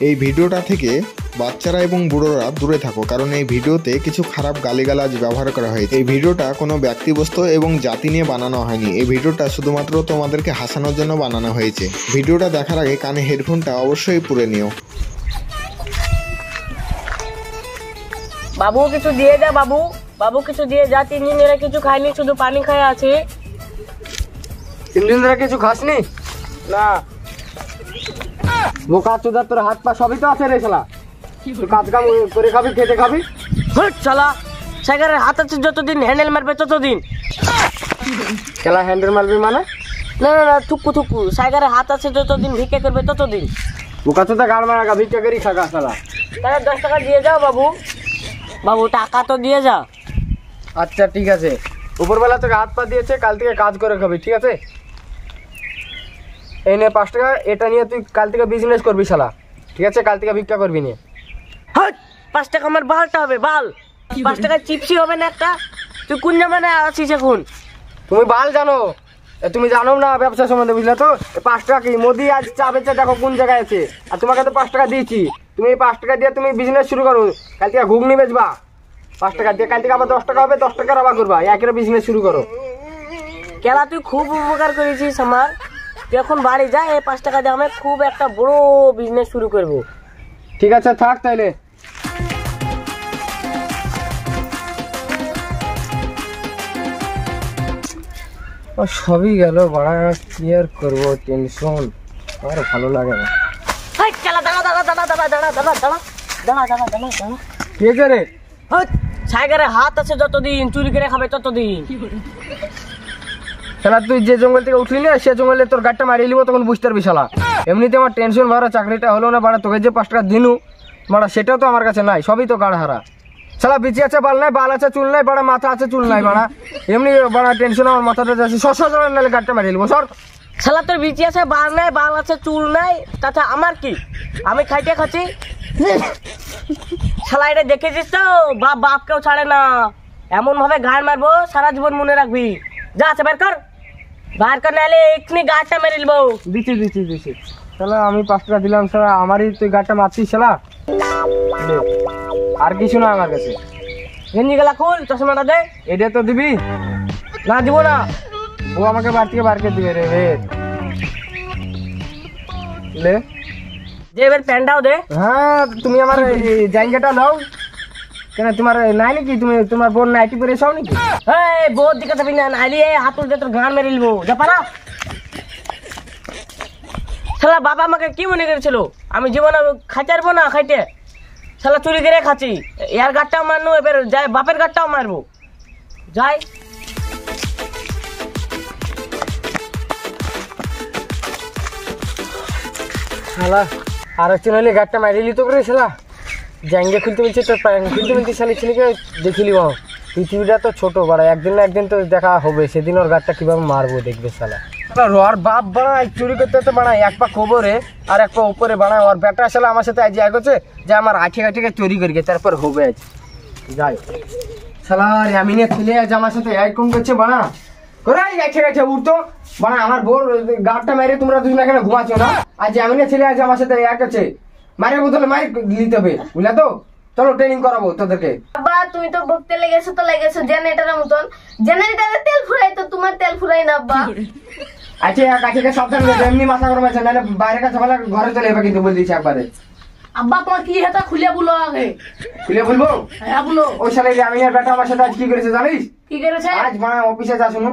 এই ভিডিওটা থেকে বাচ্চারা এবং বুড়োরা দূরে থাকো, কারণ এই ভিডিওতে কিছু খারাপ গালিগালাজ ব্যবহার করা হয়েছে। এই ভিডিওটা কোনো ব্যক্তিবস্তু এবং জাতি নিয়ে বানানো হয়নি। এই ভিডিওটা শুধুমাত্র তোমাদেরকে হাসানোর জন্য বানানো হয়েছে। ভিডিওটা দেখার আগে কানে হেডফোনটা অবশ্যই পুরে নিও। বাবু কিছু দিয়ে যা, বাবু বাবু কিছু দিয়ে যা। 3 দিন ধরে কিছু খাইনি, শুধু পানি খায় আছে। 3 দিন ধরে কিছু খাসনি? না। বোকা চোদা, তোর হাত পা সবই তো আছে রে শালা। তুই কাজ কাম করে খাবি, খেতে খাবি। হট শালা, সাইকেলের হাত আছে যতদিন হ্যান্ডেল মারবে ততদিন। খেলা হ্যান্ডেল মারবি মানে? না না না, থুকু থুকু। সাইকেলের হাত আছে যতদিন ভিক্ষা করবে ততদিন। বোকা চোদা গাড় মারা ভিক্ষা করি খাগা শালা। তাহলে 10 টাকা দিয়ে যাও বাবু। বাবু টাকা তো দিয়ে যা। আচ্ছা ঠিক আছে, উপরবেলা তোকে হাত পা দিয়েছে, কাল থেকে কাজ করে খাবি, ঠিক আছে? এই নে 5 টাকা, এটা নিয়ে তুই কাল থেকে বিজনেস করবি শালা, ঠিক আছে? কাল থেকে ভিক্ষা করবি নি। হট, 5 টাকা আমার বালটা হবে, বাল। 5 টাকা চিপসি হবে না একটা? তুই কোন জামানে আছিস এখন? তুমি বাল জানো, তুমি জানো না ব্যবসা সম্বন্ধে, বুঝলে তো? 5 টাকা কি মোদি আজ চা বেচে দেখো কোন জায়গায় আছে, আর তোমাকে তো 5 টাকা দিয়েছি। তুমি এই 5 টাকা দিয়ে তুমি বিজনেস শুরু করো, কাল থেকে ঘুগনি বেচবা 5 টাকা দিয়ে, কাল থেকে আবার 10 টাকা হবে, 10 টাকার আবার করবা, একের বিজনেস শুরু করো। কেলা তুই খুব উপকার করেছিস আমার। তুই এখন বাড়ি যা, এই 5 টাকা দিয়ে আমি খুব একটা বড় বিজনেস শুরু করবো। ঠিক আছে থাক তাইলে। সবই গেল, বাড়া কি আর করবো, টেনশন আর ভালো লাগে না। কে করে সাইকেলের হাত আছে যতদিন, চুরি করে খাবে ততদিন। শালা তুই যে জঙ্গল থেকে উঠলি না, সে জঙ্গলে তোর গাড়িটা মারিয়ে নিব, তখন বুঝতে পারবি শালা। এমনিতে আমার টেনশন ভরা, চাকরিটা হলো না বাড়া, তোকে যে 5 টাকা দিনু বাড়া সেটাও তো আমার কাছে নাই, সবই তো গাড় হারা। শালা বিচি আছে বাল নাই, বাল আছে চুল নাই, বাড়া মাথা আছে চুল নাই বাড়া, এমনি বাড়া টেনশন আমার মাথাটা যাচ্ছে। নাহলে গাড়িটা মারিয়ে নিব সর। শালা তোর বিচি আছে বাল নাই, বাল আছে চুল নাই, তাতে আমার কি? আমি খাইতে খাচ্ছি। শালা এটা দেখেছিস তো, বাপ বাপকেও ছাড়ে না, এমন ভাবে ঘাড় মারবো সারা জীবন মনে রাখবি। যা আছে বের কর, বাইর কর, নাহলে এক্ষুনি গাড়টা মেরে নিবো। দিচ্ছি শালা, আমি 5 টাকা দিলাম শালা, আমারই তুই গাড়িটা মারছিস শালা। আর কিছু না আমার কাছে। গেঞ্জি গেলা খুল, চশমাটা দে। এটা তো দিবি না দিব না, ও আমাকে বাড়ি থেকে বার করে দিবে রে। লে যে এবার প্যান্টটাও দে। হ্যাঁ, তুমি আমার জায়গাটা নাও কেন? তোমার নাই নাকি? তুমি তোমার বোন নাইটি পরে এসো নাকি? এই বহুত দিকে যাবি না, নাইলে হাত তুলতে তোর গান মেরে নিবো। যা পারা। শালা বাবা আমাকে কি মনে করেছিল আমি জীবনে খাইতে পারবো না? খাইতে শালা চুরি করে খাচ্ছি। ইয়ার গাড়টাও মারবো, এবার যাই বাপের গাড়টাও মারবো। যাই শালা আর হচ্ছে নইলে গাড়িটা মারিয়ে নিতে পারে শালা। জাঙ্গে খুলতে বলছে, তোর খুলতে বলতে শালি ছেলেকে দেখিলি। পৃথিবীটা তো ছোট বাড়া, একদিন না একদিন তো দেখা হবে, সেদিন ওর গাড়িটা কিভাবে মারবো দেখবে শালা। ওর বাপ বাড়ায় চুরি করতে তো বাড়ায়, এক পা খবরে আর এক পা উপরে বাড়ায়। ওর ব্যাটা শালা আমার সাথে আজ এগোচ্ছে যে আমার আঠে চুরি করি, তারপর হবে আজ যাই শালা। আমি নিয়ে ছেলে আজ আমার সাথে এরকম করছে বাড়া করে, আঠে উঠতো বাড়া। আমার বোর গাড়টা মেরে তোমরা দুজন এখানে ঘুমাচ্ছ না, আজ আমি নিয়ে ছেলে আজ আমার সাথে এক আছে, মারের বোতলে মারি নিতে হবে, বুঝলা তো? চলো ট্রেনিং করাবো তোদেরকে। বাবা তুমি তো বকতে লেগেছো জেনারেটরের মতন। জেনারেটরে তেল ফুরাই তো তোমার তেল ফুরাই না আব্বা। আচ্ছা কাছে সাবধান করে, এমনি মাথা গরম আছে, নাহলে বাইরে কাছে বলে ঘরে চলে যাবে কিন্তু, বলে দিচ্ছি একবারে। আব্বা তোমার কি হেতা খুলে বলো আগে। খুলে বলবো? হ্যাঁ বলো। ওই সালে আমি আর বেটা আমার সাথে আজ কি করেছে জানিস? কি করেছে? আজ মানে অফিসে যা শুনো।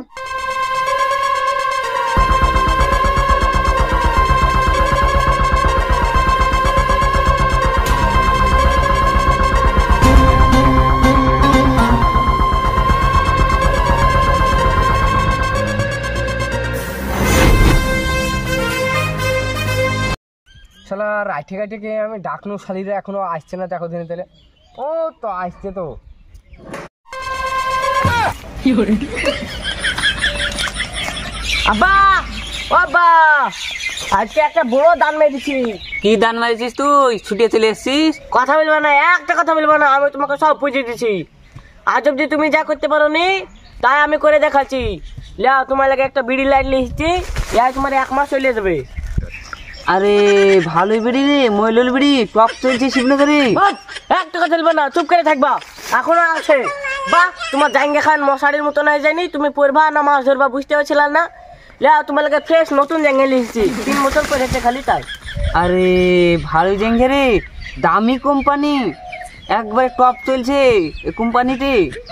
শালা রাইঠে গাইঠে আমি ডাকনু, শালিরা এখনো আসছে না, দেখো দিনে তাহলে। ও তো আসছে তো। আব্বা ও আব্বা, আজকে একটা বড় দান মেরেছি। কি দান মারিছিস তুই? ছুটিয়ে চলে এসছিস? কথা বলবো না, একটা কথা বলবো না, আমি তোমাকে সব বুঝিয়ে দিচ্ছি। আজ অব্দি তুমি যা করতে পারো নি তাই আমি করে দেখাচ্ছি। লাও তোমার লাগে একটা বিড়ি লাইট লিখছি, তোমার 1 মাস চলে যাবে। আরে ভালোই বেড়ি রে, মইলুল বেড়ি টপ চলছে শিবনগরে। বাপ, এক টাকা চলবে না, চুপ করে থাকবা। এখনো আছে বা তোমার জাঙ্গে খান মশারির মতন হয়ে যায়নি, তুমি পড়বা না মাছ ধরবা বুঝতে পারছিল না। লে তোমার লাগে ফ্রেশ নতুন জাঙ্গে লিখছি, 3 বছর পরেছে খালি তাই। আরে ভালোই জেঙ্গে রে, দামি কোম্পানি, একবারে টপ চলছে এই কোম্পানিতে।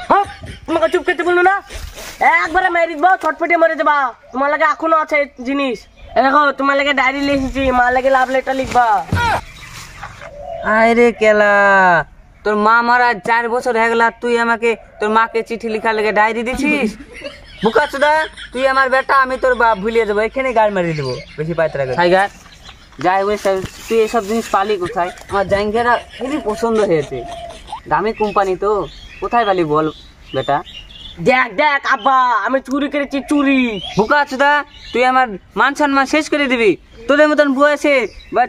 হ্যাঁ, তোমাকে চুপ করতে বললো না, একবারে মেরে দিবা, ছটফটে মরে যাবা। তোমার লাগে এখনো আছে এই জিনিস। দেখো তোমার লাগে ডায়েরি লিখেছি, মা লাগে লাভ লেটার লিখবা। আরে কেলা, তোর মা মারা 4 বছর হয়ে গেল, তুই আমাকে তোর মাকে চিঠি লিখার লেগে ডায়েরি দিছিস? বুকাচুদা, তুই আমার বেটা, আমি তোর বাপ ভুলিয়ে দেবো, এখানে গাড়ি মারিয়ে দেবো বেশি পাইতে রাখে। টাইগার যাই হোক, তুই এসব জিনিস পালি কোথায়? আমার জাঙ্গেরা খুবই পছন্দ হয়েছে, দামি কোম্পানি তো, কোথায় পালি বল বেটা? দেখ দেখ আব্বা, আমি চুরি করেছি, চুরি। বুকাচুদা, তুই আমার মান সম্মান শেষ করে দিবি। তোদের মতন বয়সে বা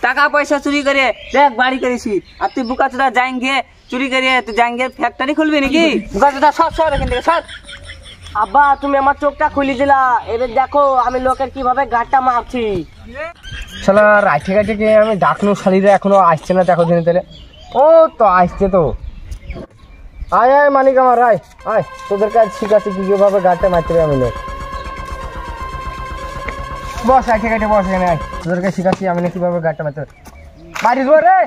টাকা পয়সা চুরি করে দেখ বাড়ি করেছি, আর তুই বুকাচুদা জাঙ্গে চুরি করে তুই জাঙ্গের ফ্যাক্টরি খুলবি নাকি? বুকাচুদা সব সব এখান থেকে সব। আব্বা তুমি আমার চোখটা খুলে দিলা, এবার দেখো আমি লোকের কিভাবে গাড়টা মারছি। শালা রাইঠে গাইঠে কে আমি ডাকনো শালিরা এখনো আসছে না, দেখো দিনে তাহলে। ও তো আসছে তো, আয় আয় মানিক আমার, আয় আয়, তোদের কাছে শিখাচ্ছি কি কিভাবে গাড়টা মারতে হবে। আমি লোক বস, রাইঠে গাইঠে বস এখানে, আয় তোদের কাছে শিখাচ্ছি আমি না কিভাবে গাড়টা মারতে হবে। বাড়ি ধোয়া রে,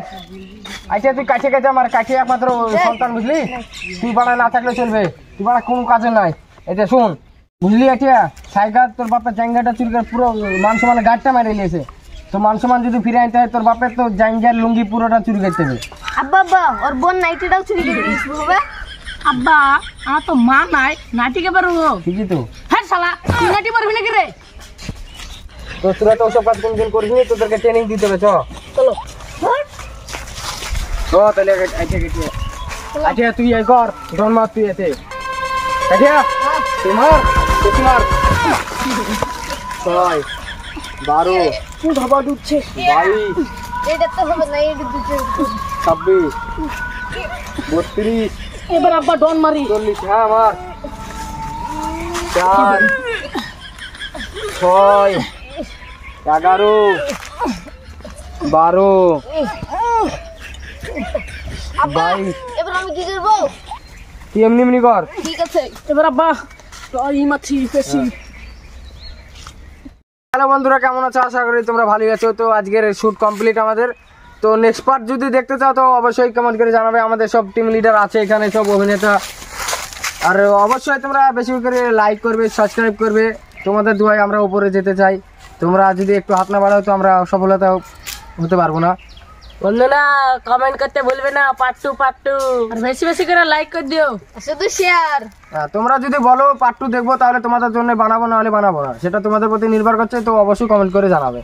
আচ্ছা তুই কাছে কাছে আমার কাছে একমাত্র সন্তান, বুঝলি? তুই বাড়া না থাকলে চলবে, তুই বাড়া কোনো কাজে নাই। এটা শোন, বুঝলি? আচ্ছা সাইকেল তোর বাপের জায়গাটা চুরি করে পুরো মান সম্মানে গাড়টা মেরে নিয়েছে, তো মান সম্মান যদি ফিরে আনতে হয় তোর বাপের তো জাঙ্গার লুঙ্গি পুরোটা চুরি করতে হবে। আব্বা আব্বা, ওর বোন নাইটিটাও চুরি করে দিয়েছে বাবা। আব্বা আমার তো মা নাই, নাটিকে পারবো? ঠিকই তো, হ্যাঁ শালা, তুই নাটি পারবি নাকি রে? তো তোরা তো ওসব কাজ কোনদিন করিস নি, তোদেরকে ট্রেনিং দিতে হবে। চলো তো তাহলে আচ্ছা তুই এই কর, ডন মার তুই এতে, আচ্ছা তুই মার, তুই মার। 6 12 ধবা ডুবছে। 22 এটা তো হবে না, এটা দুটো 26 32 এবার আব্বা ডন মারি। 40। হ্যাঁ মার। 4 6 11 12 22। এবার আমি কি করবো? তুই এমনি এমনি কর। ঠিক আছে। এবার আব্বা ই মাছি পেছি। হ্যালো বন্ধুরা, কেমন আছো? আশা করি তোমরা ভালোই আছো। তো আজকের শুট কমপ্লিট আমাদের। তো নেক্সট পার্ট যদি দেখতে চাও তো অবশ্যই কমেন্ট করে জানাবে। আমাদের সব টিম লিডার আছে এখানে, সব অভিনেতা। আর অবশ্যই তোমরা বেশি করে লাইক করবে, সাবস্ক্রাইব করবে। তোমাদের দুয়ায় আমরা উপরে যেতে চাই। তোমরা যদি একটু হাত না বাড়াও তো আমরা সফলতা হতে পারবো না। বন্ধুরা কমেন্ট করতে বলবে না, পার্ট 2 পার্ট 2। আর বেশি বেশি করে লাইক করে দিও, শুধু শেয়ার। তোমরা যদি বলো পার্ট 2 দেখবো, তাহলে তোমাদের জন্য বানাবো, না হলে বানাবো না, সেটা তোমাদের প্রতি নির্ভর করছে। তো অবশ্যই কমেন্ট করে জানাবে।